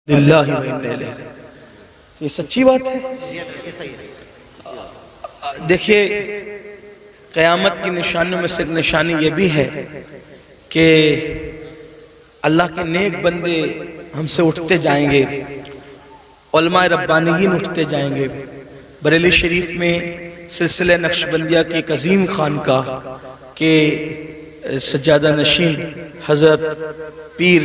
للہ و انا الیہ راجعون۔ یہ سچی بات ہے۔ دیکھیے قیامت کی نشانیوں میں سے ایک نشانی یہ بھی ہے کہ اللہ کے نیک بندے ہم سے اٹھتے جائیں گے، علماء ربانیین اٹھتے جائیں گے۔ بریلی شریف میں سلسلہ نقشبندیہ کی ایک عظیم خانقاہ کے سجادہ نشین حضرت پیر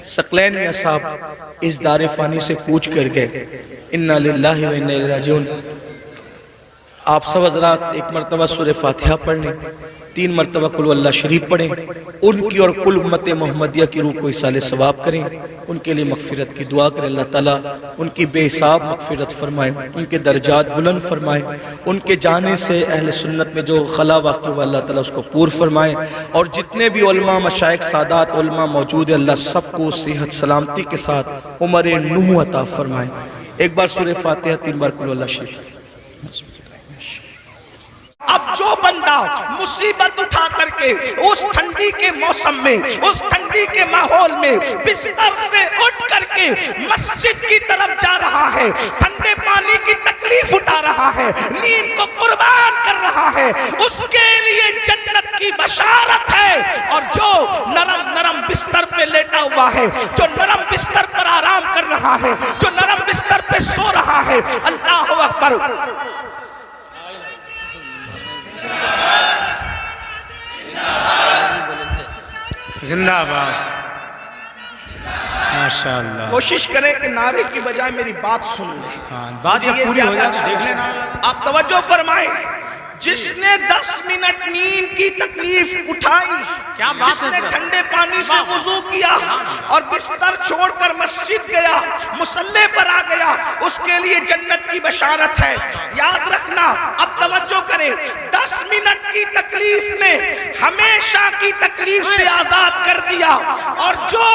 ثقلین صاحب اس دار فانی سے کوچ کر گئے۔ انا للہ و انا الیہ راجعون۔ آپ سب حضرات ایک مرتبہ سورہ فاتحہ پڑھ لیں، 3 مرتبہ قل اللہ شریف پڑھیں، ان کی اور کل امت محمدیہ کی روح کو ایصال ثواب کریں، ان کے لیے مغفرت کی دعا کریں۔ اللہ تعالیٰ ان کی بے حساب مغفرت فرمائے، ان کے درجات بلند فرمائے، ان کے جانے سے اہل سنت میں جو خلا واقع ہوا اللہ تعالیٰ اس کو پور فرمائے، اور جتنے بھی علماء مشائخ سادات علماء موجود ہیں اللہ سب کو صحت سلامتی کے ساتھ عمر نوح عطا فرمائے۔ ایک بار سورہ فاتحہ 3 بار قل اللہ شریف۔ اب جو بندہ مصیبت اٹھا کر کے اس ٹھنڈی کے موسم میں، اس ٹھنڈی کے ماحول میں بستر سے اٹھ کر کے مسجد کی طرف جا رہا ہے، ٹھنڈے پانی کی تکلیف اٹھا رہا ہے، نیند کو قربان کر رہا ہے، اس کے لیے جنت کی بشارت ہے۔ اور جو نرم بستر پہ لیٹا ہوا ہے، جو نرم بستر پر آرام کر رہا ہے، جو نرم بستر پہ سو رہا ہے، اللہ اکبر، زندہ باد، ماشاءاللہ۔ کوشش کریں کہ نعرے کی بجائے میری بات سن لیں۔ بات یہ پوری ہو جائے دیکھ لینا۔ آپ توجہ فرمائیں، جس نے 10 منٹ نیند کی تکلیف اٹھائی، جس نے ٹھنڈے پانی سے وضو کیا اور بستر چھوڑ کر مسجد گیا، مصلی پر آ گیا، اس کے لیے جنت کی بشارت ہے۔ یاد رکھنا، اب توجہ کریں، 10 منٹ کی تکلیف نے ہمیشہ کی تکلیف سے آزاد کر دیا، اور جو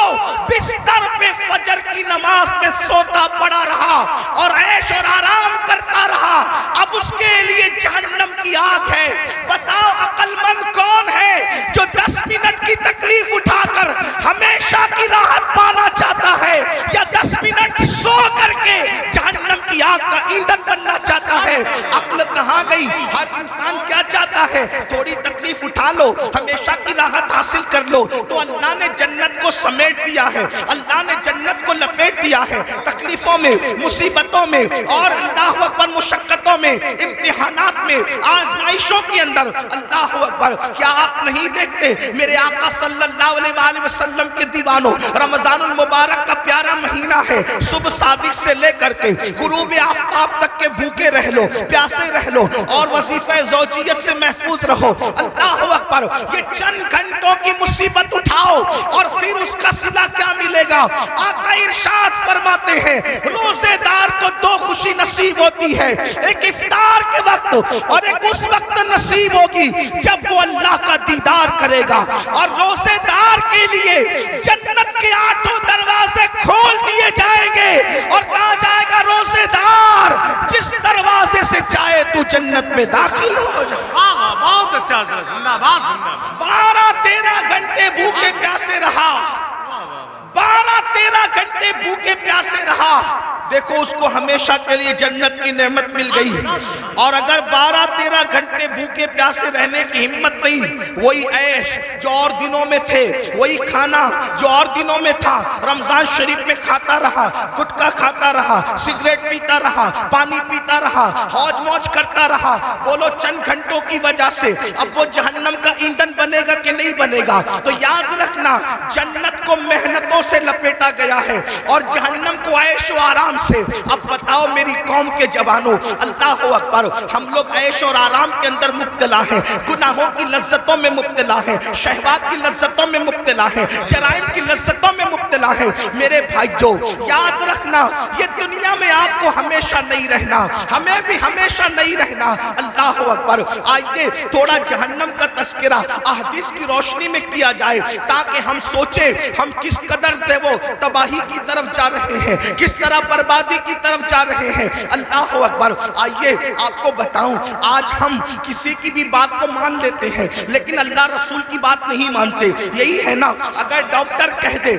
بستر پہ فجر کی نماز میں سوتا پڑا رہا اور عیش اور آرام کرتا رہا، اب اس کے لیے جہنم کی آگ ہے۔ بتاؤ عقل مند کون ہے جو 10 منٹ کی تکلیف اٹھا کر ہمیشہ کی راحت پانا چاہتا ہے، یا 10 منٹ سو کر کے جہنم کی آگ کا ایندھن بننا چاہتا ہے؟ عقل کہاں گئی؟ ہر انسان کیا چاہتا ہے؟ تھوڑی تکلیف اٹھا لو، ہمیشہ کی راحت حاصل کر لو۔ تو اللہ نے جنت کو سمیٹ دیا ہے، اللہ نے جنت کو لپیٹ دیا ہے۔ تکلیفوں میں، مصیبتوں میں، اور اللہ اکبر مشقتوں میں، امتحانات میں، آزمائشوں کے اندر، اللہ اکبر، کیا آپ نہیں دیکھتے میرے آقا صلی اللہ علیہ وآلہ وسلم کے دیوانوں، رمضان المبارک کا پیارا مہینہ ہے، صبح صادق سے لے کر کے غروب آفتاب تک کے بھوکے رہ لو، پیاسے رہ لو، اور وظیفہ زوجیت سے محفوظ رہو۔ اللہ اکبر، یہ چند گھنٹوں کی مصیبت اٹھاؤ اور پھر اس کا صلہ کیا ملے گا؟ آقا ارشاد فرماتے ہیں روزے دار کو 2 خوشی نصیب ہوتی ہے، ایک افطار کے وقت اور ایک اس وقت نصیب ہوگی جب وہ اللہ کا دیدار کرے گا۔ اور روزے دار کے لیے جنت کے 8 دروازے کھول دیے جائیں گے، اور کہا جائے گا روزے دار جس دروازے سے چاہے تو جنت میں داخل ہو جا۔ بہت اچھا حضرت، زندہ باد، زندہ باد۔ 12-13 گھنٹے بھوکے پیاسے رہا، 12-13 گھنٹے بھوکے پیاسے رہا، دیکھو اس کو ہمیشہ کے لیے جنت کی نعمت مل گئی۔ اور اگر 12-13 گھنٹے بھوکے پیاسے رہنے کی ہمت نہیں، وہی عیش جو اور دنوں میں تھے، وہی کھانا جو اور دنوں میں تھا، رمضان شریف میں کھاتا رہا، گٹکا کھاتا رہا، سگریٹ پیتا رہا، پانی پیتا رہا، حوج موج کرتا رہا، بولو چند گھنٹوں کی وجہ سے اب وہ جہنم کا ایندھن بنے گا کہ نہیں بنے گا؟ تو یاد رکھنا، جنت کو محنتوں سے لپیٹا گیا ہے اور جہنم کو عیش و آرام سے۔ اب بتاؤ میری قوم کے جوانوں، اللہ اکبر، ہم لوگ عیش اور آرام کے اندر مبتلا ہیں، گناہوں کی لذتوں میں مبتلا ہیں، شہوات کی لذتوں میں مبتلا ہیں، جرائم کی لذتوں میں مبتلا ہیں۔ میرے بھائیو یاد رکھنا، یہ دنیا میں آپ کو ہمیشہ نہیں رہنا، ہمیں بھی ہمیشہ نہیں رہنا۔ اللہ اکبر، آئیے تھوڑا جہنم کا تذکرہ احادیث کی روشنی میں کیا جائے تاکہ ہم سوچیں ہم کس قدر وہ تباہی کی طرف جا رہے ہیں، کس طرح بربادی کی طرف جا رہے ہیں۔ اللہ اکبر۔ آئیے آپ کو بتاؤں، آج ہم کسی کی بھی بات کو مان لیتے ہیں لیکن اللہ رسول کی بات نہیں مانتے۔ یہی ہے نا، اگر ڈاکٹر کہہ دے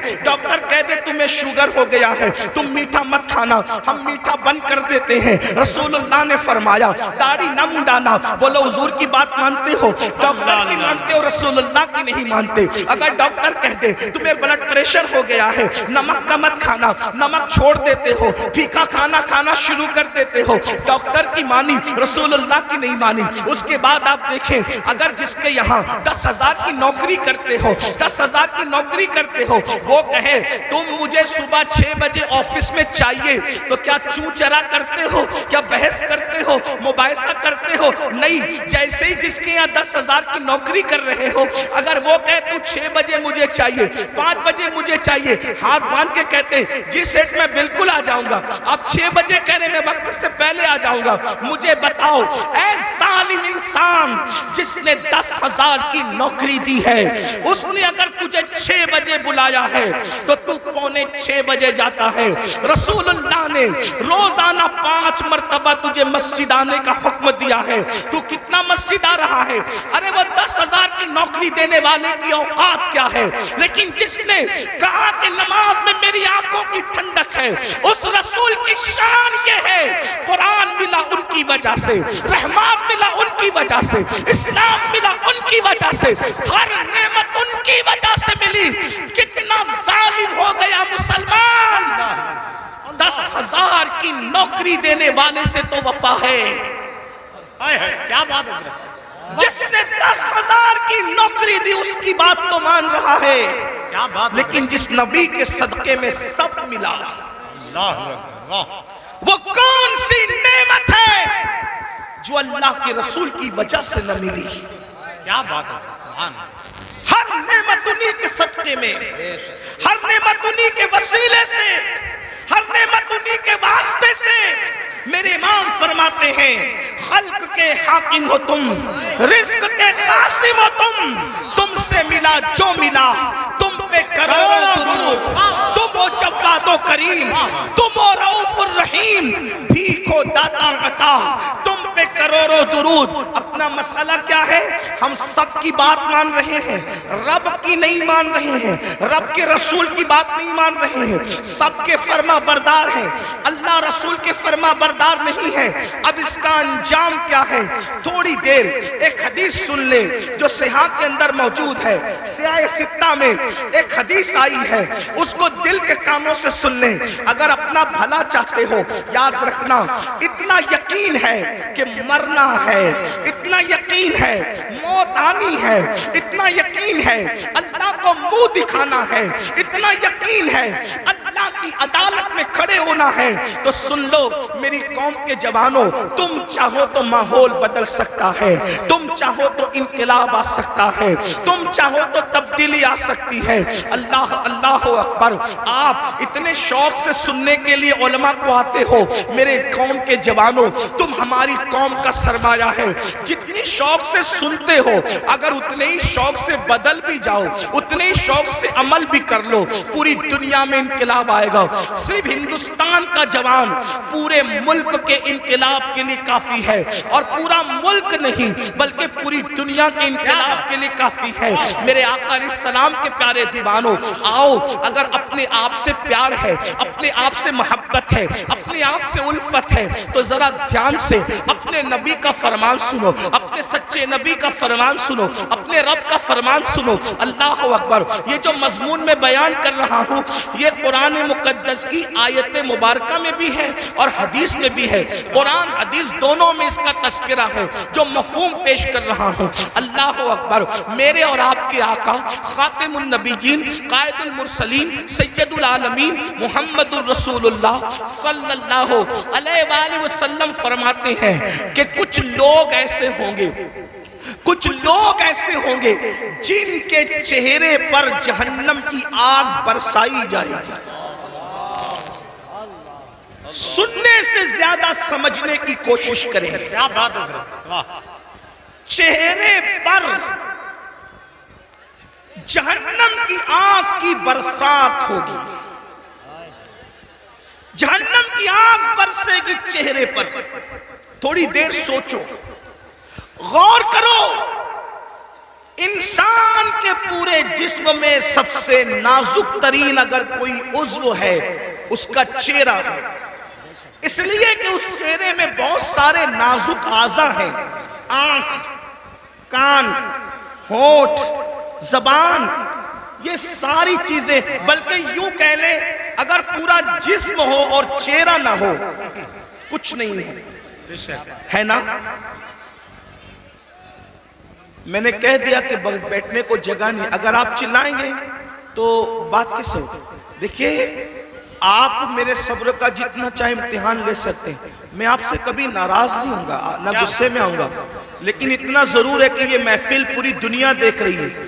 تمہیں شوگر ہو گیا ہے، تم میٹھا مت کھانا، ہم میٹھا بند کر دیتے ہیں۔ رسول اللہ نے فرمایا داڑھی نہ منڈانا۔ بولو حضور کی بات مانتے ہو، ڈاکٹر کی مانتے ہو، رسول اللہ کی نہیں مانتے۔ اگر ڈاکٹر کہہ دے تمہیں بلڈ پریشر ہو گیا ہے، نمک کا مت کھانا، نمک چھوڑ دیتے ہو، پھیکا کھانا شروع کر دیتے ہو، ڈاکٹر کی مانی، رسول اللہ کی نہیں مانی۔ اس کے بعد آپ دیکھیں، اگر جس کے یہاں 10,000 کی نوکری کرتے ہو، 10,000 کی نوکری کرتے ہو، وہ کہے تم مجھے صبح 6 بجے آفس میں چاہیے، تو کیا چوں چرا کرتے ہو؟ کیا بحث کرتے ہو؟ مباحثہ کرتے ہو؟ نہیں۔ جیسے ہی جس کے یہاں 10,000 کی نوکری کر رہے ہو، اگر وہ کہے تو 6 بجے مجھے چاہیے، 5 بجے مجھے چاہیے، ہاتھ باندھ کے کہتے جی سیٹ میں بالکل آ جاؤں گا، اب 6 بجے کہنے میں وقت سے پہلے آ جاؤں گا۔ مجھے بتاؤ اے ظالم انسان، جس نے 10,000 کی نوکری دی ہے، اس نے اگر تجھے 6 بجے بلایا ہے تو تو 5:45 بجے جاتا ہے۔ رسول اللہ نے روزانہ 5 مرتبہ تجھے مسجد آنے کا حکم دیا ہے، تو کتنا مسجد آ رہا ہے؟ ارے وہ 10,000 کی نوکری دینے والے کی اوقات کیا ہے؟ لیکن جس نے کہا کہ نماز میں میری آنکھوں کی ٹھنڈک ہے، اس رسول کی شان یہ ہے، قرآن ملا ان کی وجہ سے، رحمان ملا ان کی وجہ سے، اسلام ملا ان کی وجہ سے، ہر نعمت ان کی وجہ سے ملی۔ کتنا ظالم ہو گیا مسلمان! 10,000 کی نوکری دینے والے سے تو وفا ہے۔ کیا بات ہے؟ جس نے 10,000 کی نوکری دی اس کی بات تو مان رہا ہے، کیا بات؟ لیکن جس نبی کے صدقے میں سب ملا، اللہ اکبر۔ وہ کون سی نعمت ہے جو اللہ کے رسول کی وجہ سے نہ ملی؟ کیا بات ہے؟ سبحان اللہ۔ ہر نعمت انہی کے صدقے میں، ہر نعمت انہی کے وسیلے سے، ہر نعمت انہی کے واسطے سے۔ میرے امام فرماتے ہیں خلق کے حاکم ہو تم، رزق کے قاسم ہو تم سے ملا جو ملا، تم پہ کروڑوں درود، تم ہو جواد و کریم، تم ہو رؤوف الرحیم، بھیک ہو داتا عطا، تم پہ کروڑوں درود۔ اپنا مسئلہ کیا ہے؟ ہم سب کی بات مان رہے ہیں، رب کی نہیں مان رہے ہیں، رب کے رسول کی بات نہیں مان رہے ہیں، سب کے فرما بردار ہیں، اللہ رسول کے فرما بردار نہیں ہے۔ اب اس کا انجام کیا ہے؟ تھوڑی دیر ایک حدیث سن لے جو صحیح کے اندر موجود ہے، صحیح ستہ میں ایک حدیث آئی ہے، اس کو دل کے کانوں سے سن لیں۔ اگر اپنا بھلا چاہتے ہو، یاد رکھنا اتنا یقین ہے کہ مرنا ہے، اتنا یقین ہے موت آنی ہے، اتنا یقین ہے اللہ کو منہ دکھانا ہے، اتنا یقین ہے اللہ کی عدالت میں کھڑے ہونا ہے، تو سن لو میری قوم کے جوانوں، تم چاہو تو ماحول بدل سکتا ہے، تم چاہو تو انقلاب آ سکتا ہے، تم چاہو تو تبدیلی آ سکتی ہے۔ اللہ اللہ اکبر۔ آپ اتنے شوق سے سننے کے لیے علماء کو آتے ہو، میرے قوم کے جوانوں، تم ہماری قوم کا سرمایہ ہے۔ جتنی شوق سے سنتے ہو، اگر اتنے ہی شوق سے بدل بھی جاؤ، اتنے ہی شوق سے عمل بھی کر لو، پوری دنیا میں انقلاب آئے گا۔ صرف ہندوستان کا جوان پورے ملک کے انقلاب کے لیے کافی ہے، اور پورا ملک نہیں بلکہ پوری دنیا کے انقلاب کے لیے کافی ہے۔ میرے آقا علیہ السلام کے پیارے دیوانوں، آؤ، اگر اپنے آپ سے پیار ہے، اپنے آپ سے محبت ہے، اپنے آپ سے الفت ہے، تو ذرا دھیان سے اپنے نبی کا فرمان سنو، اپنے سچے نبی کا فرمان سنو، اپنے رب کا فرمان سنو۔ اللہ اکبر۔ یہ جو مضمون میں بیان کر رہا ہوں، یہ قرآن مقدس کی آیت مبارکہ میں بھی ہے اور حدیث میں بھی ہے، قرآن حدیث دونوں میں اس کا تذکرہ ہے جو مفہوم پیش کر رہا ہوں۔ اللہ اکبر۔ میرے اور آپ کے آقا خاتم النبیین، قائد المرسلین، سید العالمین محمد الرسول اللہ صلی اللہ علیہ وآلہ وسلم فرماتے ہیں کہ کچھ لوگ ایسے ہوں گے، کچھ لوگ ایسے ہوں گے جن کے چہرے پر جہنم کی آگ برسائی جائے گی۔ سننے سے زیادہ سمجھنے کی کوشش کریں۔ کیا بات ہے حضرت؟ واہ۔ چہرے پر جہنم کی آگ کی برسات ہوگی، جہنم کی آگ برسے گی چہرے پر۔ تھوڑی دیر سوچو، غور کرو، انسان کے پورے جسم میں سب سے نازک ترین اگر کوئی عضو ہے اس کا چہرہ ہے، اس لیے کہ اس چہرے میں بہت سارے نازک اعضاء ہیں، آنکھ، کان، ہونٹ، زبان، یہ ساری چیزیں، بلکہ یوں کہہ لیں اگر پورا جسم ہو اور چہرہ نہ ہو کچھ نہیں ہے نا؟ میں نے کہہ دیا کہ بیٹھنے کو جگہ نہیں، اگر آپ چلائیں گے تو بات کیسے ہوگی؟ دیکھیے، آپ میرے صبر کا جتنا چاہے امتحان لے سکتے ہیں، میں آپ سے کبھی ناراض نہیں ہوں گا، نہ غصے میں آؤں گا، لیکن اتنا ضرور ہے کہ یہ محفل پوری دنیا دیکھ رہی ہے۔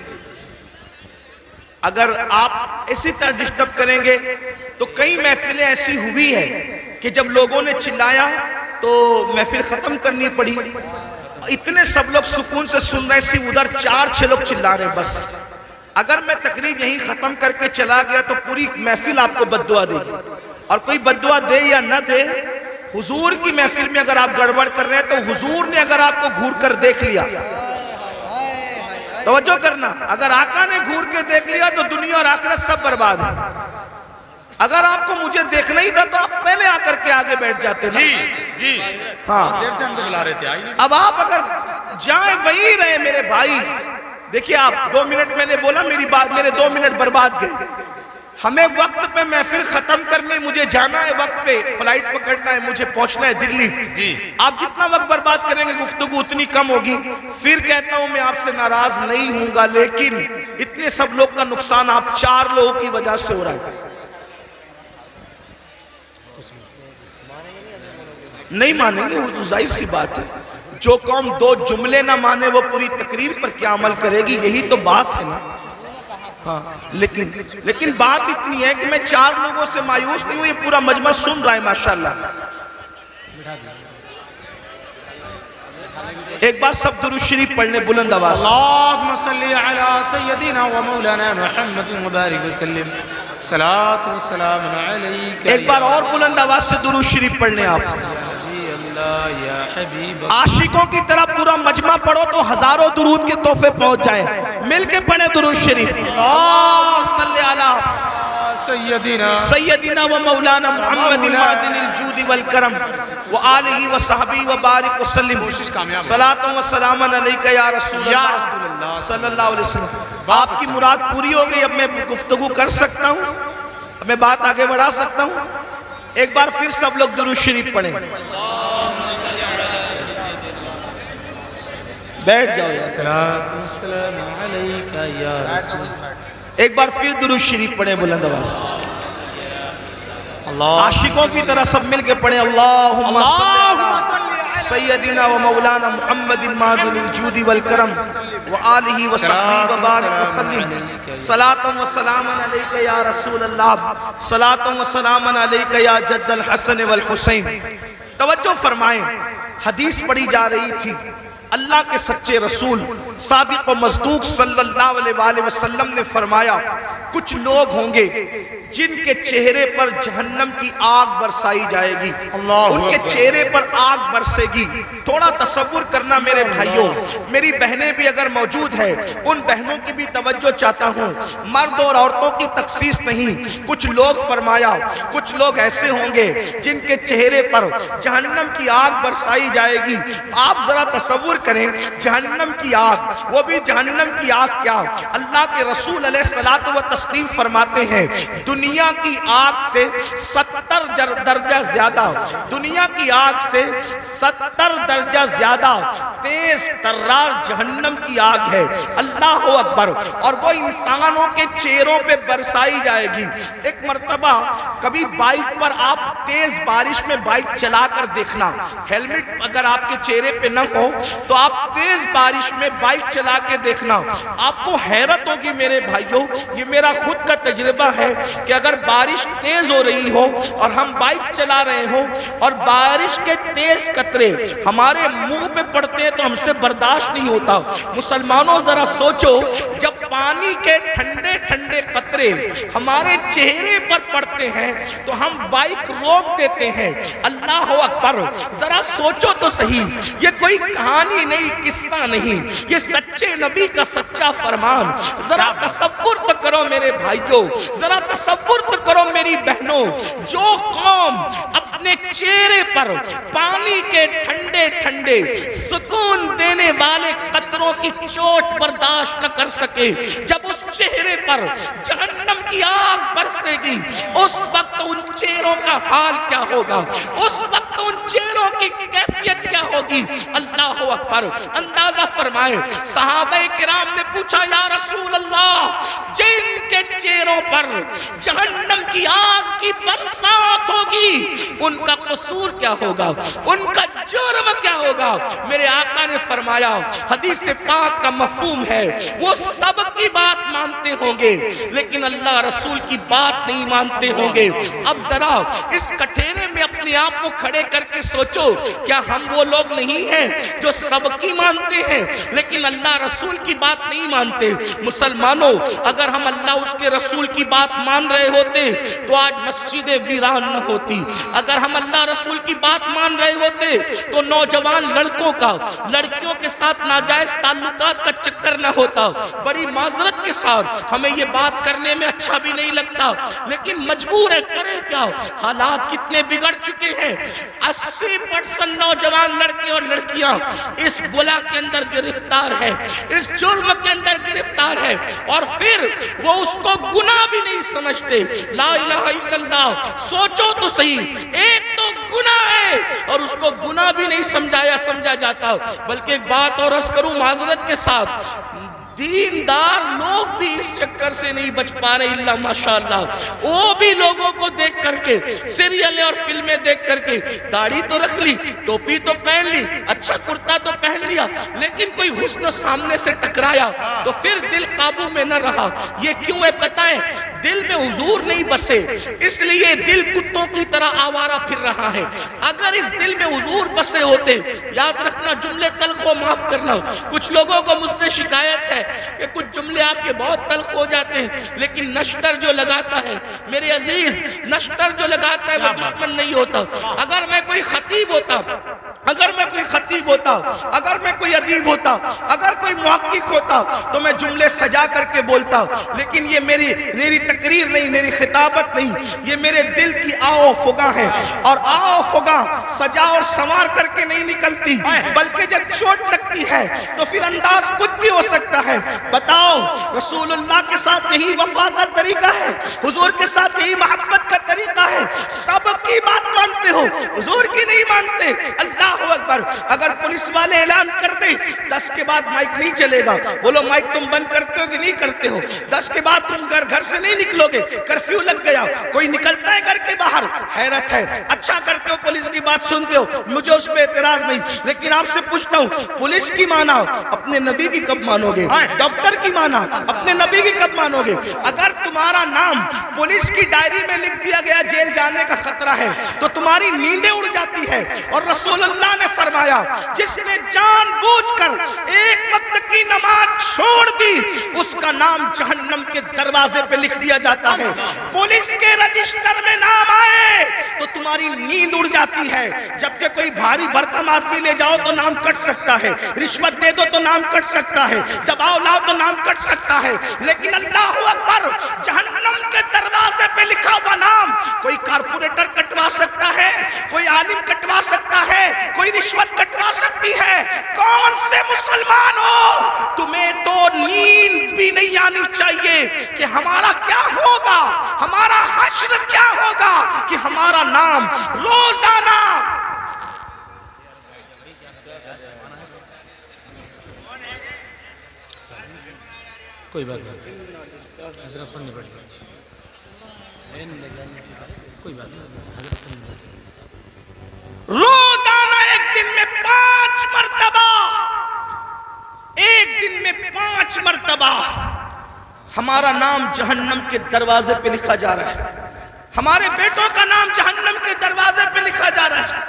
اگر آپ اسی طرح ڈسٹرب کریں گے تو کئی محفلیں ایسی ہوئی ہے کہ جب لوگوں نے چلایا تو محفل ختم کرنی پڑی، اتنے سب لوگ سکون سے سن رہے سی، ادھر 4-6 لوگ چلا رہے بس۔ اگر میں تقریر یہیں ختم کر کے چلا گیا تو پوری محفل آپ کو بد دعا دے گی، اور کوئی بد دعا دے یا نہ دے، حضور کی محفل میں اگر آپ گڑبڑ کر رہے ہیں تو حضور نے اگر آپ کو گھور کر دیکھ لیا، توجہ کرنا، اگر آقا نے گھور کے دیکھ لیا تو دنیا اور آخرت سب برباد ہے۔ اگر آپ کو مجھے دیکھنا ہی تھا تو آپ پہلے آ کر کے آگے بیٹھ جاتے نا۔ جی ہاں، دیر سے ہم تو بلا رہے تھے، آئیے۔ اب آپ اگر جائیں وہی رہے میرے بھائی، دیکھیے آپ 2 منٹ میں نے بولا، میری بات، میرے 2 منٹ برباد گئے۔ ہمیں وقت پہ محفل ختم کرنی، مجھے جانا ہے وقت پہ، فلائٹ پکڑنا ہے، مجھے پہنچنا ہے دلی۔ آپ جتنا وقت برباد کریں گے گفتگو اتنی کم ہوگی۔ پھر کہتا ہوں میں آپ سے ناراض نہیں ہوں گا، لیکن اتنے سب لوگ کا نقصان آپ 4 لوگوں کی وجہ سے ہو رہا ہے۔ نہیں مانیں گے، وہ تو ظاہر سی بات ہے، جو قوم 2 جملے نہ مانے وہ پوری تقریر پر کیا عمل کرے گی، یہی تو بات ہے نا۔ ہاں، لیکن بات اتنی ہے کہ میں 4 لوگوں سے مایوس نہیں ہوں، یہ پورا مجمع سن رہا ہے ماشاءاللہ۔ ایک بار سب درود شریف پڑھنے بلند آواز۔ اللہم صلی علی سیدنا و مولانا محمد مبارک وسلم، صلاۃ و سلام علیکہ۔ ایک بار اور بلند آواز سے درود شریف پڑھنے آپ۔ یا حبیب عاشقوں کی طرح پورا مجمع پڑھو تو ہزاروں درود کے تحفے پہنچ جائیں، مل کے پڑھیں درود شریف۔ اللہ صلی علی سیدنا و مولانا محمد معدن الجود والکرم و آلہ و صحبہ و بارک وسلم، صلاۃ و سلام علیکہ یا رسول اللہ صلی اللہ علیہ وسلم۔ آپ کی مراد پوری ہو گئی، اب میں گفتگو کر سکتا ہوں، اب میں بات آگے بڑھا سکتا ہوں۔ ایک بار پھر سب لوگ درود شریف پڑھیں، بیٹھ جاؤ یا صلاۃ و سلام علیکہ یا رسول۔ ایک بار پھر درود شریف پڑھیں بلند آواز۔ عاشقوں کی طرح سب مل کے پڑھیں، اللہم صلی سیدنا و مولانا محمد معدن الجود والکرم و آلہ و صحبہ و بارک وسلم، صلاۃ و سلام علیکہ یا رسول اللہ، صلاۃ و سلام علیکہ یا جد الحسن والحسین۔ توجہ فرمائیں، حدیث پڑھی جا رہی تھی، اللہ کے سچے رسول صادق و مصدوق صلی اللہ علیہ وآلہ وسلم نے فرمایا کچھ لوگ ہوں گے جن کے چہرے پر جہنم کی آگ برسائی جائے گی، ان کے چہرے پر آگ برسے گی۔ تھوڑا تصور کرنا میرے بھائیوں، میری بہنیں بھی اگر موجود ہیں ان بہنوں کی بھی توجہ چاہتا ہوں، مرد اور عورتوں کی تخصیص نہیں۔ کچھ لوگ فرمایا کچھ لوگ ایسے ہوں گے جن کے چہرے پر جہنم کی آگ برسائی جائے گی۔ آپ ذرا تصور کریں، جہنم کی آگ، وہ بھی جہنم کی آگ کیا، اللہ کے رسول علیہ الصلوۃ والتسلیم فرماتے ہیں دنیا کی آگ سے 70 درجہ زیادہ، دنیا کی آگ سے 70 درجہ زیادہ تیز ترار جہنم کی آگ ہے۔ اللہ اکبر، اور وہ انسانوں کے چہروں پہ برسائی جائے گی۔ ایک مرتبہ کبھی بائک پر آپ تیز بارش میں بائک چلا کر دیکھنا، ہیلمٹ اگر آپ کے چہرے پہ نہ ہو تو آپ تیز بارش میں بائک چلا کے دیکھنا، آپ کو حیرت ہوگی میرے بھائیوں، یہ میرا خود کا تجربہ ہے کہ اگر بارش تیز ہو رہی ہو اور ہم بائک چلا رہے ہوں اور بارش کے تیز قطرے ہمارے منہ پہ پڑتے ہیں تو ہم سے برداشت نہیں ہوتا۔ مسلمانوں ذرا سوچو، جب پانی کے ٹھنڈے ٹھنڈے قطرے ہمارے چہرے پر پڑتے ہیں تو ہم بائک روک دیتے ہیں۔ اللہ اکبر، ذرا سوچو تو صحیح، یہ کوئی کہانی نہیں، قصہ نہیں، یہ سچے نبی کا سچا فرمان۔ ذرا تصور تو کرو میرے بھائیوں، ذرا تصور تو کرو میری بہنوں، جو قوم اپنے چہرے پر پانی کے ٹھنڈے ٹھنڈے سکون دینے والے قطروں کی چوٹ برداشت نہ کر سکے، جب اس چہرے پر جہنم کی آگ برسے گی، اس وقت ان چہروں کا حال کیا ہوگا، اس وقت ان چہروں کی کیفیت کیا ہوگی۔ اللہ اکبر، اندازہ فرمائے، صحابہ کرام نے پوچھا یا رسول اللہ، جن کے چہروں پر جہنم کی آگ کی برسات ہوگی ان کا قصور کیا ہوگا، ان کا جرم کیا ہوگا؟ میرے آقا نے فرمایا، حدیث پاک کا مفہوم ہے، وہ سب کی بات مانتے ہوں گے لیکن اللہ رسول کی بات نہیں مانتے ہوں گے۔ اب ذرا اس کٹھیرے میں اپنے آپ کو کھڑے کر کے سوچو، کیا ہم وہ لوگ نہیں ہیں جو سب کی مانتے ہیں لیکن اللہ رسول کی بات نہیں مانتے؟ مسلمانوں، اگر ہم اللہ اس کے رسول کی بات مان رہے ہوتے تو آج مسجد ویران نہ ہوتی۔ اگر ہم اللہ رسول کی بات مان رہے ہوتے تو نوجوان لڑکوں کا لڑکیوں کے ساتھ ناجائز تعلقات کا چکر نہ ہوتا۔ بڑی معذرت کے ساتھ ہمیں یہ بات کرنے میں اچھا بھی نہیں لگتا لیکن مجبور ہے، کریں کیا؟ حالات کتنے بگڑ چکے ہیں۔ 80% نوجوان لڑکے اور لڑکیاں اس بلا کے اندر گرفتار ہے، اس جرم کے اندر گرفتار ہے، اور پھر وہ اس کو گناہ بھی نہیں سمجھتے۔ لا الہ الا اللہ، سوچو تو صحیح، ایک تو گناہ ہے اور اس کو گناہ بھی نہیں سمجھا جاتا۔ بلکہ ایک بات اور عرض کروں معذرت کے ساتھ، دیندار لوگ بھی اس چکر سے نہیں بچ پا رہے اللہ ماشاءاللہ۔ وہ بھی لوگوں کو دیکھ کر کے، سیریلیں اور فلمیں دیکھ کر کے، داڑھی تو رکھ لی، ٹوپی تو پہن لی، اچھا کرتا تو پہن لیا، لیکن کوئی حسن سامنے سے ٹکرایا تو پھر دل قابو میں نہ رہا۔ یہ کیوں ہے پتہ ہے؟ دل میں حضور نہیں بسے، اس لیے دل کتوں کی طرح آوارہ پھر رہا ہے۔ اگر اس دل میں حضور بسے ہوتے، یاد رکھنا جملے تلخ و معاف کرنا، کچھ لوگوں کو مجھ سے شکایت ہے کہ کچھ جملے آپ کے بہت تلخ ہو جاتے ہیں، لیکن نشتر جو لگاتا ہے میرے عزیز، نشتر جو لگاتا ہے وہ دشمن نہیں ہوتا۔ اگر میں کوئی خطیب ہوتا، اگر میں کوئی خطیب ہوتا، اگر میں کوئی ادیب ہوتا، اگر کوئی محقق ہوتا تو میں جملے سجا کر کے بولتا، لیکن یہ میری تقریر نہیں، میری خطابت نہیں، یہ میرے دل کی آو فگاں ہے، اور آو فگاں سجا اور سنوار کر کے نہیں نکلتی، بلکہ جب چوٹ لگتی ہے تو پھر انداز کچھ بھی ہو سکتا ہے۔ بتاؤ، رسول اللہ کے ساتھ یہی وفا کا طریقہ ہے، حضور کے ساتھ یہی محبت کا طریقہ ہے، سب کی بات مانتے ہو، حضور کی نہیں مانتے۔ اللہ اکبر، اگر پولیس والے اعلان کر دے 10 کے بعد مائک نہیں چلے گا، بولو مائک تم بند کرتے ہو کہ نہیں کرتے ہو؟ 10 کے بعد تم گھر سے نہیں نکلو گے، کرفیو لگ گیا، کوئی نکلتا ہے گھر کے باہر؟ حیرت ہے، اچھا کرتے ہو پولیس کی بات سنتے ہو، مجھے اس پہ اعتراض نہیں، لیکن آپ سے پوچھتا ہوں، پولیس کی مانا اپنے نبی کی کب مانو گے؟ ڈاکٹر کی مانا اپنے نبی کی کب مانو گے؟ اگر تمہارا نام پولیس کی ڈائری میں لکھ دیا گیا جیل جانے کا خطرہ ہے تو تمہاری نیندیں اڑ جاتی ہے، اور رسول اللہ نے فرمایا جس نے جان بوجھ کر ایک وقت کی نماز چھوڑ دی اس کا نام جہنم کے دروازے پہ لکھ دیا جاتا ہے۔ پولیس کے رجسٹر میں نام آئے تو تمہاری نیند اڑ جاتی ہے، جبکہ کوئی بھاری بھرکم آدمی لے جاؤ تو نام کٹ سکتا ہے، رشوت دے دو تو نام کٹ سکتا ہے، دباؤ لاؤ تو نام کٹ سکتا ہے، لیکن اللہ اکبر، جہنم کے دروازے پہ لکھا ہوا نام کوئی کارپوریٹر کٹوا سکتا ہے، کوئی عالم کٹوا سکتا ہے، کوئی رشوت کٹوا سکتی ہے۔ کون سے مسلمان ہو، تمہیں تو نیند بھی نہیں آنی چاہیے کہ ہمارا کیا ہوگا، ہمارا حشر کیا ہوگا، کہ ہمارا نام روزانہ کوئی بات نہیں، حضرت خود نہیں بیٹھ کوئی بات نہیں، حضرت خود نہیں بیٹھ روزانہ ایک دن میں 5 مرتبہ، ایک دن میں 5 مرتبہ ہمارا نام جہنم کے دروازے پہ لکھا جا رہا ہے، ہمارے بیٹوں کا نام جہنم کے دروازے پہ لکھا جا رہا ہے،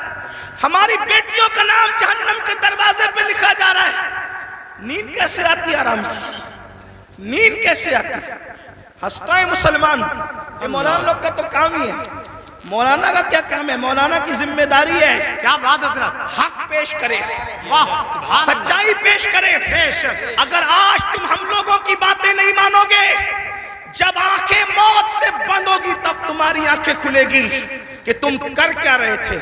ہماری بیٹیوں کا نام جہنم کے دروازے پہ لکھا جا رہا ہے۔ نیند کیسے آتی ہے آرام کی؟ نیند کیسے آتی ہے؟ ہنستا ہے مسلمان، یہ مولانا لوگ کا تو کام ہی ہے۔ مولانا کا کیا کام ہے؟ مولانا کی ذمہ داری ہے کیا بات ہے حضرت، حق پیش کرے، واہ سبحان اللہ، سچائی پیش کرے۔ بے شک، اگر آج تم ہم لوگوں کی باتیں نہیں مانو گے، جب آنکھیں موت سے بند ہوگی تب تمہاری آنکھیں کھلے گی کہ تم کر کیا رہے تھے۔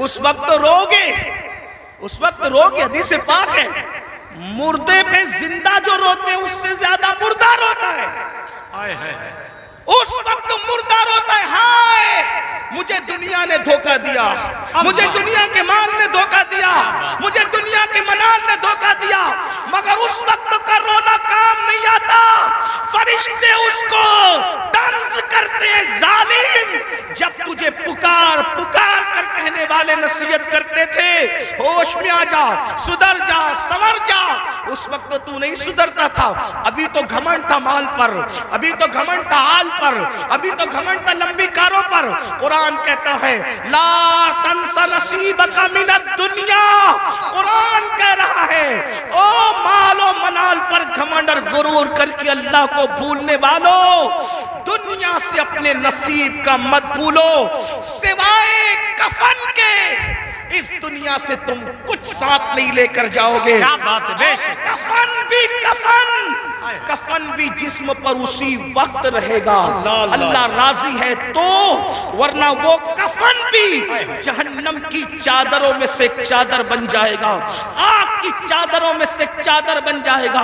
اس وقت تو روگے، اس وقت روگے۔ حدیث پاک ہے مردے پہ زندہ جو روتے ہیں اس سے زیادہ مردہ روتا ہے۔ آئے ہے، اس وقت مردہ روتا ہے، ہائے مجھے دنیا نے دھوکہ دیا، مجھے دنیا کے مال نے دھوکہ دیا، مجھے دنیا کے منال نے دھوکہ دیا۔ مگر اس وقت کا رونا کام نہیں آتا، فرشتے اس کو طنز کرتے ہیں ظالم۔ جب تجھے پکار پکار کر کہنے والے نصیحت کرتے تھے ہوش میں آ جا، سدھر جا، سنور جا، اس وقت تو نہیں سدھرتا تھا۔ ابھی تو گھمنڈ تھا مال پر، ابھی تو گھمنڈ تھا آل پر، ابھی تو گھمنڈ تھا لمبی کاروں پر۔ قرآن کہتا ہے لا تنس نصیبک من الدنیا، قرآن کہہ رہا ہے او مال و منال پر گھمنڈ اور غرور کر کے اللہ کو بھولنے والوں، دنیا سے اپنے نصیب کا مت بھولو، سوائے کفن کے اس دنیا سے تم کچھ ساتھ نہیں لے کر جاؤ گے۔ کیا بات ہے، بے شک، کفن بھی کفن، کفن بھی جسم پر اسی وقت رہے گا، اللہ راضی ہے تو، ورنہ وہ کفن بھی جہنم کی چادروں میں سے ایک چادر بن جائے گا، آگ کی چادروں میں سے ایک چادر بن جائے گا۔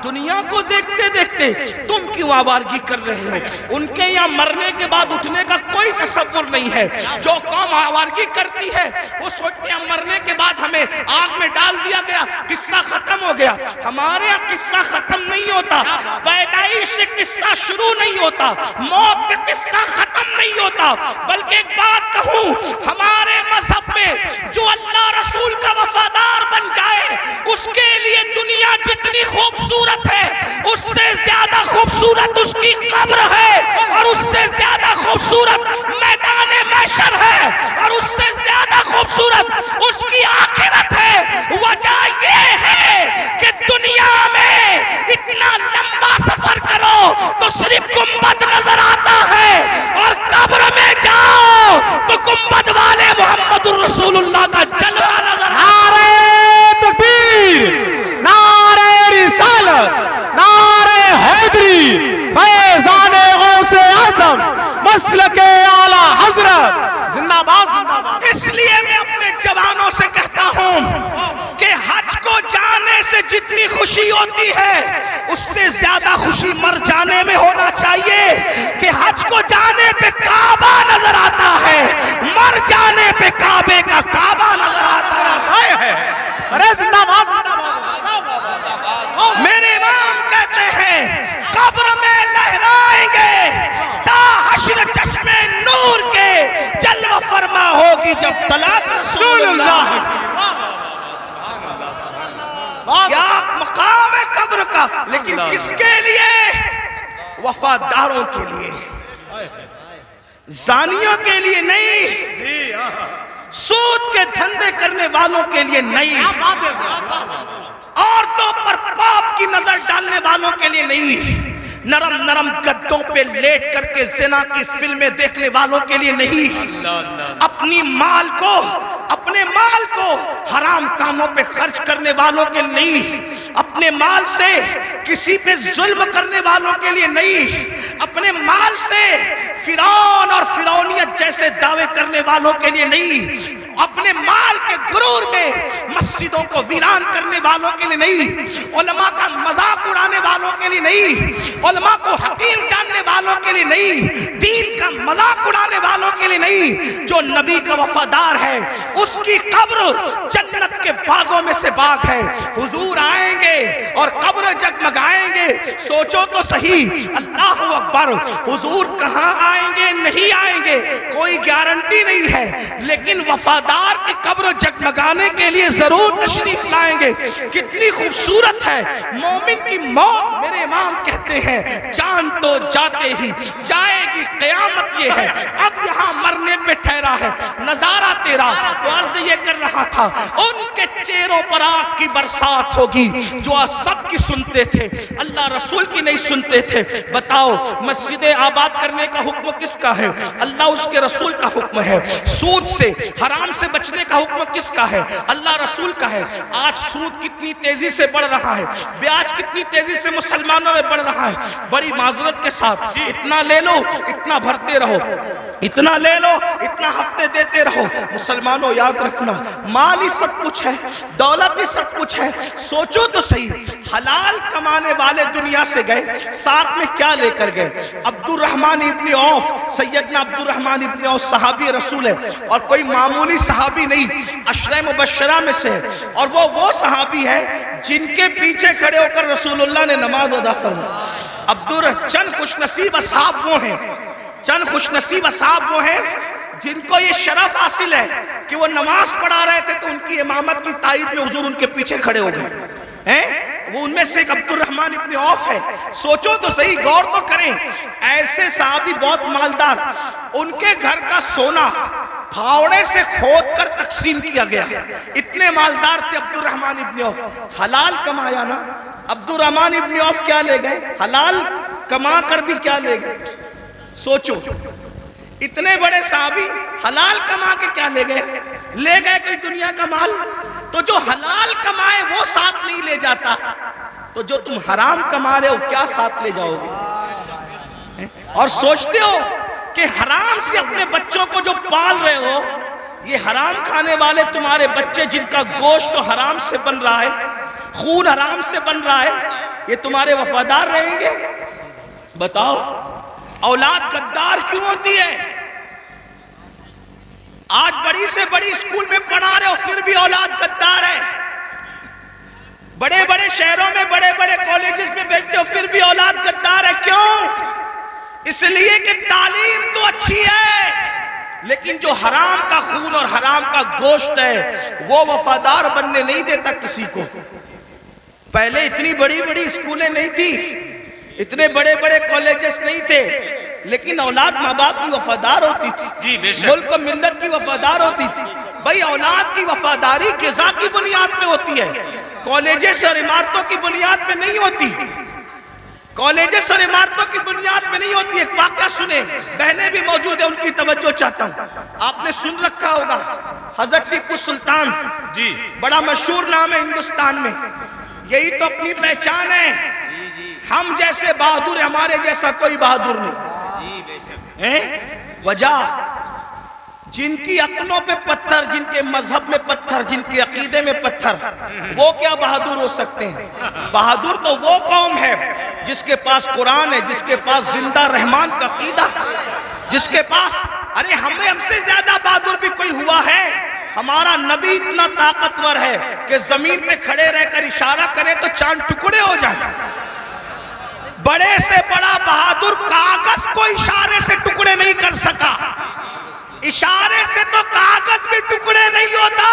دنیا کو دیکھتے دیکھتے تم کیوں آوارگی کر رہے ہو؟ ان کے یہاں مرنے کے بعد اٹھنے کا کوئی تصور نہیں ہے۔ جو قوم آوارگی کرتی ہے وہ سوچتے ہیں مرنے کے بعد ہمیں آگ میں ڈال دیا گیا، قصہ ختم ہو گیا۔ ہمارے یہاں قصہ ختم نہیں ہوتا، پیدائش سے قصہ شروع نہیں ہوتا، موت پہ قصہ ختم نہیں ہوتا۔ بلکہ ایک بات کہوں، ہمارے مذہب میں جو اللہ رسول کا وفادار بن جائے اس کے لیے دنیا جتنی خوبصورت ہے اس سے زیادہ خوبصورت اس کی قبر ہے، اور اس سے زیادہ خوبصورت میدان محشر ہے، اور اس سے زیادہ خوبصورت اس کی آخرت ہے۔ وجہ یہ ہے کہ دنیا میں اتنا لمبا سفر کرو تو صرف گنبد نظر آتا ہے، اور قبر میں جاؤ تو گنبد والے محمد الرسول اللہ کا جلوہ نظر آتا ہے۔ نعرہ تکبیر، نعرہ رسالت، نعرہ حیدری، فیضان غوث اعظم، مسلک اعلی حضرت، زندہ باد زندہ باد۔ اس لیے میں اپنے جوانوں سے کہتا ہوں کہ حج کو جانے سے جتنی خوشی ہوتی ہے اس سے زیادہ خوشی مر جانے میں ہونا چاہیے، کہ حج کو جانے پہ کعبہ نظر آتا ہے، مر جانے پہ کعبے کا کعبہ نظر آتا ہے۔ ارے زندہ باد زندہ باد۔ میرے امام کہتے ہیں قبر میں لہرائیں گے تا حشر چشم نور کے، جلوہ فرما ہوگی جب طلعت رسول اللہ۔ کیا مقام ہے قبر کا، لیکن کس کے لیے؟ وفاداروں کے لیے، زانیوں کے لیے نہیں، سود کے دھندے کرنے والوں کے لیے نہیں، عورتوں پر پاپ کی نظر ڈالنے والوں کے لیے نہیں، نرم نرم گدوں پہ لیٹ کر کے زنا کی فلمیں دیکھنے والوں کے لیے نہیں، اپنے مال کو حرام کاموں پہ خرچ کرنے والوں کے لیے نہیں، اپنے مال سے کسی پہ ظلم کرنے والوں کے لیے نہیں، اپنے مال سے فرعون اور فرعونیت جیسے دعوے کرنے والوں کے لیے نہیں، اپنے مال کے غرور میں مسجدوں کو ویران کرنے والوں کے لیے نہیں، علماء کا مذاق اڑانے والوں کے لیے نہیں، علماء کو حقیر جاننے والوں کے لیے نہیں، دین کا مذاق اڑانے والوں کے لیے نہیں۔ جو نبی کا وفادار ہے اس کی قبر جنت کے باغوں میں سے باغ ہے۔ حضور آئیں گے اور قبر جگمگائیں گے، سوچو تو صحیح، اللہ اکبر، حضور کہاں آئیں گے نہیں آئیں گے کوئی گارنٹی نہیں ہے، لیکن وفادار وفادار کی قبر جگمگانے کے لیے ضرور تشریف لائیں گے. کتنی خوبصورت ہے مومن کی موت. میرے امام کہتے ہیں جان تو جاتے ہی جائے گی قیامت یہ ہے. اب یہاں مرنے پہ ٹھہرا ہے نظارہ تیرا. تو عرض یہ کر رہا تھا ان کے چہروں پر آگ کی برسات ہوگی جو سب کی سنتے تھے, اللہ رسول کی نہیں سنتے تھے. بتاؤ مسجد آباد کرنے کا حکم کس کا ہے؟ اللہ اس کے رسول کا حکم ہے. سود سے حرام سے بچنے کا حکم کس کا ہے؟ اللہ رسول کا ہے. آج سود کتنی تیزی سے بڑھ رہا ہے, بیاج کتنی تیزی سے مسلمانوں میں بڑھ رہا ہے. بڑی معذرت کے ساتھ اتنا لے لو اتنا بھرتے رہو, اتنا لے لو اتنا ہفتے دیتے رہو. مسلمانوں یاد رکھنا مال ہی سب کچھ ہے, دولت ہی سب کچھ ہے. سوچو تو صحیح, حلال کمانے والے دنیا سے گئے, ساتھ میں کیا لے کر گئے؟ عبد الرحمن ابن عوف, سیدنا عبد الرحمن ابن عوف صحابی رسول ہے, اور کوئی معمولی صحابی نہیں, عشرہ مبشرہ میں سے ہے. اور وہ صحابی ہے جن کے پیچھے کھڑے ہو کر رسول اللہ نے نماز ادا فرمائی. چند خوش نصیب اصحاب وہ ہیں, چند خوش نصیب اصحاب وہ ہیں جن کو یہ شرف حاصل ہے کہ وہ نماز پڑھا رہے تھے تو ان کی امامت کی تائید میں حضور ان کے پیچھے کھڑے ہو گئے. وہ ان میں سے ایک عبد الرحمن ابن عوف ہے. سوچو تو صحیح, غور تو کریں. ایسے صحابی بہت مالدار, ان کے گھر کا سونا پھاوڑے سے کھود کر تقسیم کیا گیا. اتنے مالدار تھے عبد الرحمن ابن عوف. حلال کمایا نا. عبد الرحمن ابن عوف کیا لے گئے؟ حلال کما کر بھی کیا لے گئے؟ سوچو, اتنے بڑے صحابی حلال کما کے کیا لے گئے؟ لے گئے کوئی دنیا کا مال. تو جو حلال کمائے وہ ساتھ نہیں لے جاتا, تو جو تم حرام کما رہے ہو کیا ساتھ لے جاؤ گے؟ اور سوچتے ہو کہ حرام سے اپنے بچوں کو جو پال رہے ہو, یہ حرام کھانے والے تمہارے بچے جن کا گوشت تو حرام سے بن رہا ہے, خون حرام سے بن رہا ہے, یہ تمہارے وفادار رہیں گے؟ بتاؤ اولاد غدار کیوں ہوتی ہے؟ آج بڑی سے بڑی اسکول میں پڑھا رہے ہو پھر بھی اولاد غدار ہے. بڑے بڑے شہروں میں بڑے بڑے کالجز میں بیٹھتے ہو پھر بھی اولاد غدار ہے. کیوں؟ اس لیے کہ تعلیم تو اچھی ہے لیکن جو حرام کا خون اور حرام کا گوشت ہے وہ وفادار بننے نہیں دیتا کسی کو. پہلے اتنی بڑی بڑی اسکولیں نہیں تھی, اتنے بڑے بڑے کالجز نہیں تھے, لیکن اولاد ماں باپ کی وفادار ہوتی تھی. جی بے شک. ملک و ملت کی وفادار ہوتی تھی. بھائی اولاد کی وفاداری غذا کی بنیاد پہ ہوتی ہے, کالجز اور عمارتوں کی بنیاد پہ نہیں ہوتی. کالجز اور عمارتوں کی بنیاد پہ نہیں ہوتی. ایک واقعہ سنیں, بہنیں بھی موجود ہیں ان کی توجہ چاہتا ہوں. آپ نے سن رکھا ہوگا حضرت ٹیپو سلطان, جی بڑا مشہور نام ہے ہندوستان میں, یہی تو اپنی پہچان ہے. ہم جیسے بہادر, ہمارے جیسا کوئی بہادر نہیں. وجہ جن کی عقلوں پہ پتھر, جن کے مذہب میں پتھر, جن کے عقیدے میں پتھر, وہ کیا بہادر ہو سکتے ہیں؟ بہادر تو وہ قوم ہے جس کے پاس قرآن ہے, جس کے پاس زندہ رحمان کا عقیدہ, جس کے پاس, ارے ہم سے زیادہ بہادر بھی کوئی ہوا ہے؟ ہمارا نبی اتنا طاقتور ہے کہ زمین پہ کھڑے رہ کر اشارہ کرے تو چاند ٹکڑے ہو جائیں. بڑے سے بڑا بہادر کاغذ کو اشارے سے ٹکڑے نہیں کر سکا. اشارے سے تو کاغذ بھی ٹکڑے نہیں ہوتا.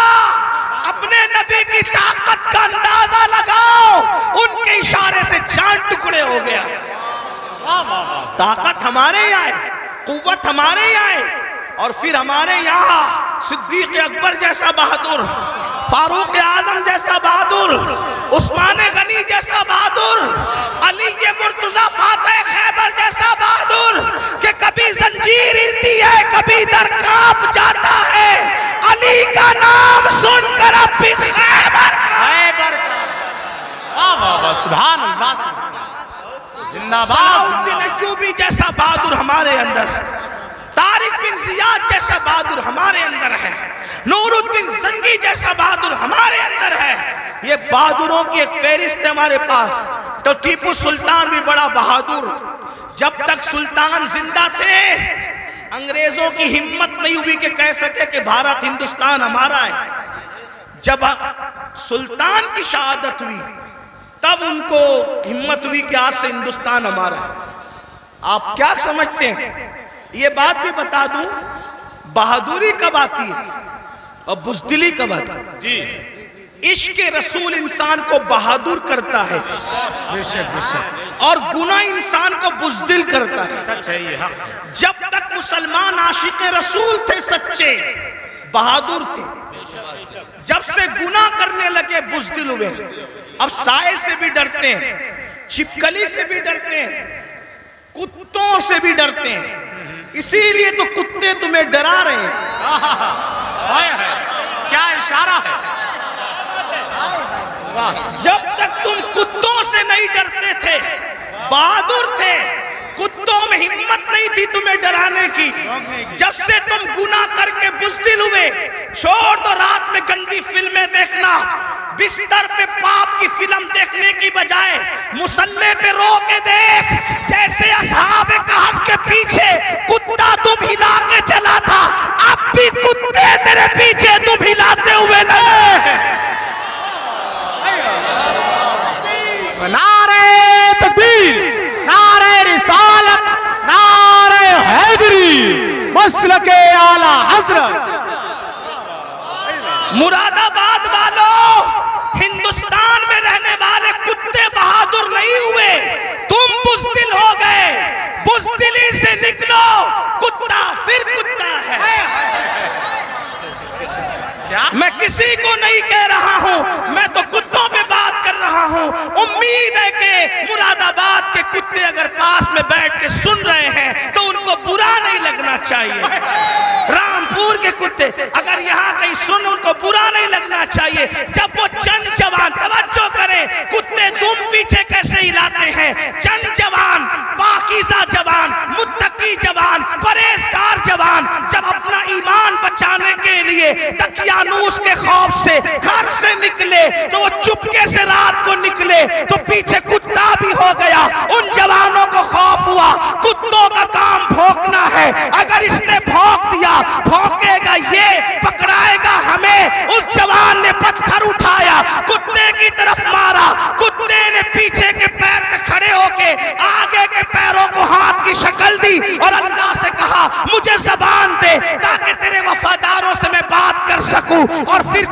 اپنے نبی کی طاقت کا اندازہ لگاؤ, ان کے اشارے سے چاند ٹکڑے ہو گیا. طاقت ہمارے یہاں ہے, قوت ہمارے یہاں ہے, اور پھر ہمارے یہاں صدیق اکبر جیسا بہادر, فاروق اعظم جیسا بہادر, عثمان غنی جیسا بہادر, علی مرتضیٰ فاتح خیبر جیسا بہادر کہ کبھی زنجیر ہلتی ہے کبھی در کانپ جاتا ہے. علی کا نام سن کر اب بھی خیبر سبحان اللہ, زندہ باد. صلاح الدین ایوبی جیسا بہادر ہمارے اندر ہے, طارق بن زیاد جیسا بہادر ہمارے اندر ہے, نور الدین زنگی جیسا بہادر ہمارے اندر ہے. یہ بہادروں کی ایک فہرست ہے ہمارے پاس. تو ٹیپو سلطان بھی بڑا بہادر. جب تک سلطان زندہ تھے انگریزوں کی ہمت نہیں ہوئی کہ کہہ سکے کہ بھارت ہندوستان ہمارا ہے. جب سلطان کی شہادت ہوئی تب ان کو ہمت ہوئی کہ آج سے ہندوستان ہمارا ہے. آپ کیا سمجھتے ہیں؟ یہ بات بھی بتا دوں, بہادری کب آتی ہے؟ اور بزدلی کا بات جی عشق رسول انسان کو بہادر کرتا ہے بے شک اور گناہ انسان کو بزدل کرتا ہے. سچ ہے یہ حق. جب تک مسلمان عاشق رسول تھے سچے بہادر تھے، جب سے گناہ کرنے لگے بزدل ہوئے. اب سائے سے بھی ڈرتے ہیں، چھپکلی سے بھی ڈرتے ہیں، کتوں سے بھی ڈرتے ہیں. اسی لیے تو کتے تمہیں ڈرا رہے ہیں. کیا اشارہ ہے. جب تک تم کتوں سے نہیں ڈرتے تھے بہادر تھے، کتوں میں ہمت نہیں تھی تمہیں ڈرانے کی. جب سے تم گناہ کر کے بزدل ہوئے، چھوڑ دو رات میں گندی فلمیں دیکھنا. بستر پہ پاپ کی فلم دیکھنے کی بجائے مصلی پہ رو کے دیکھ. جیسے اصحاب کہف کے پیچھے کتا تم ہلا کے چلا تھا، اب بھی کتے تیرے پیچھے تم ہلاتے ہوئے نہیں. نعرہ تکبیر، نعرہ رسالت، نعرہ حیدری، مسلک اعلی حضرت. مراد آباد والوں، ہندوستان میں رہنے والے کتے بہادر نہیں ہوئے، تم بزدل ہو گئے. بزدلی سے نکلو، کتا پھر کتا ہے. میں کسی کو نہیں کہہ رہا ہوں، میں تو کتوں پہ بات کر رہا ہوں. امید ہے کہ مراد آباد کے کتے اگر پاس میں بیٹھ کے سن رہے ہیں تو ان کو برا نہیں لگنا چاہیے. رامپور کے کتے اگر یہاں کہیں سن، ان کو برا نہیں لگنا چاہیے. جب وہ چند جوان، توجہ کریں کتے دم پیچھے کیسے ہلاتے ہیں. چند جوان، پاکیزہ جوان، متقی جوان، پرہیزگار جوان جب اپنا ایمان بچانے کے لیے دقیانوس کے خوف سے گھر سے نکلے تو وہ چپکے سے رات کو نکلے تو پیچھے کتا بھی ہو گیا. ان جوانوں کو خوف ہوا، کتوں کا کام بھونکنا ہے، اگر اس نے بھونک دیا بھونکے گا یہ، پکڑائے گا ہمیں. اس جوان نے پتھر اٹھایا، کتے کی طرف مارا. کتے نے پیچھے کے پیر پہ کھڑے ہو کے آگے کے پیروں کو ہاتھ کی شکل دی اور اللہ سے کہا مجھے زبان دے تاکہ تیرے وفاداروں سے میں بات کر سکوں. اور پھر